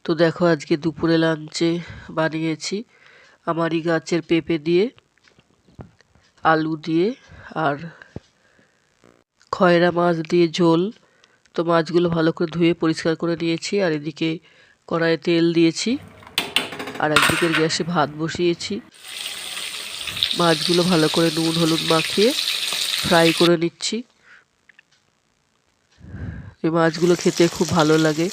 তো দেখো আজকে দুপুরে লাঞ্চে বানিয়েছি আমারই গাছের পেঁপে দিয়ে, আলু দিয়ে আর খয়রা মাছ দিয়ে ঝোল। তো মাছগুলো ভালো করে ধুয়ে পরিষ্কার করে নিয়েছি, আর এদিকে কড়াইয়ে তেল দিয়েছি আর একদিকের গ্যাসে ভাত বসিয়েছি। মাছগুলো ভালো করে নুন হলুদ মাখিয়ে ফ্রাই করে নিচ্ছি। এই মাছগুলো খেতে খুব ভালো লাগে,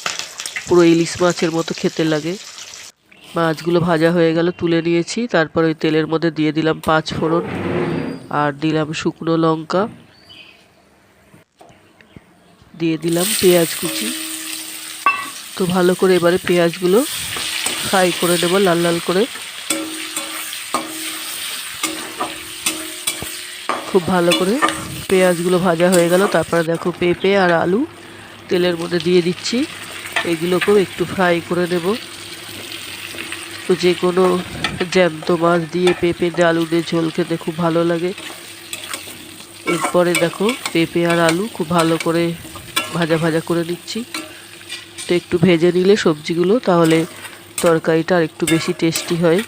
পুরো ইলিশ মাছের মতো খেতে লাগে। মাছগুলো ভাজা হয়ে গেল, তুলে নিয়েছি। তারপর ওই তেলের মধ্যে দিয়ে দিলাম 5 ফোড়ন আর দিলাম শুকনো লঙ্কা, দিয়ে দিলাম পেঁয়াজ কুচি। তো ভালো করে এবারে পেঁয়াজগুলো ফ্রাই করে নেব লাল লাল করে। খুব ভালো করে পেঁয়াজগুলো ভাজা হয়ে গেল। তারপরে দেখো পেঁপে আর আলু তেলের মধ্যে দিয়ে দিচ্ছি, এগুলোকেও একটু ফ্রাই করে নেব। তো যে কোনো জ্যান্ত মাছ দিয়ে পেঁপে দিয়ে আলু দিয়ে ঝোল খেতে খুব ভালো লাগে। এরপরে দেখো পেঁপে আর আলু খুব ভালো করে ভাজা ভাজা করে নিচ্ছি। তো একটু ভেজে নিলে সবজিগুলো, তাহলে তরকারিটা আর একটু বেশি টেস্টি হয়।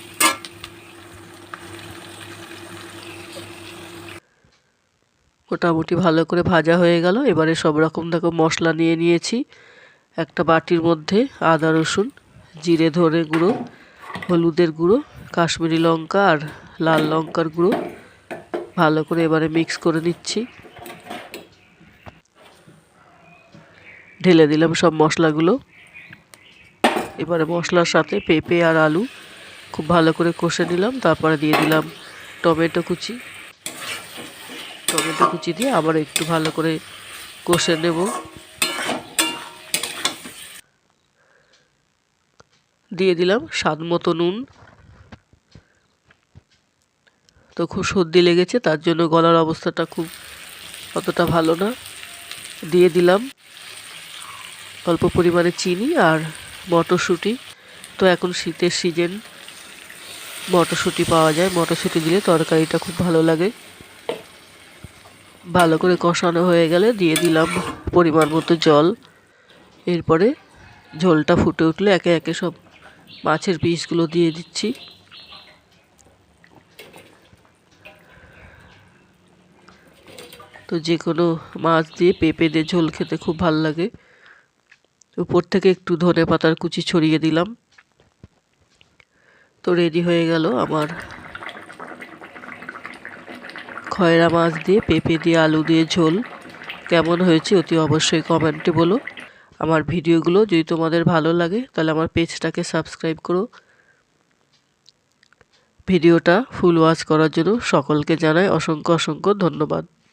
মোটামুটি ভালো করে ভাজা হয়ে গেল। এবারে সব রকম দেখো মশলা নিয়ে নিয়েছি একটা বাটির মধ্যে। আদা রসুন, জিরে ধনে গুঁড়ো, হলুদের গুঁড়ো, কাশ্মীরি লঙ্কা আর লাল লঙ্কার গুঁড়ো ভালো করে এবারে মিক্স করে নিচ্ছি। ঢেলে দিলাম সব মশলাগুলো। এবারে মশলার সাথে পেঁপে আর আলু খুব ভালো করে কষে নিলাম। তারপরে দিয়ে দিলাম টমেটো কুচি। টমেটো কুচি দিয়ে আবার একটু ভালো করে কষে নেব। দিয়ে দিলাম স্বাদ মতো নুন। তো খুব সর্দি লেগেছে, তার জন্য গলার অবস্থাটা খুব অতটা ভালো না। দিয়ে দিলাম অল্প পরিমাণে চিনি আর মটরশুঁটি। তো এখন শীতের সিজন, মটরশুঁটি পাওয়া যায়, মটরশুঁটি দিলে তরকারিটা খুব ভালো লাগে। ভালো করে কষানো হয়ে গেলে দিয়ে দিলাম পরিমাণ মতো জল। এরপরে ঝোলটা ফুটে উঠলে একে একে সব মাছের পিসগুলো দিয়ে দিচ্ছি। তো যে কোনো মাছ দিয়ে পেঁপে দিয়ে ঝোল খেতে খুব ভালো লাগে। উপর থেকে একটু ধনে পাতার কুচি ছড়িয়ে দিলাম। তো রেডি হয়ে গেল আমার খয়রা মাছ দিয়ে পেঁপে দিয়ে আলু দিয়ে ঝোল। কেমন হয়েছে অতি অবশ্যই কমেন্টে বলো। আমার ভিডিওগুলো যদি তোমাদের ভালো লাগে তাহলে আমার পেজটাকে সাবস্ক্রাইব করো। ভিডিওটা ফুল ওয়াচ করার জন্য সকলকে জানাই অসংখ্য অসংখ্য ধন্যবাদ।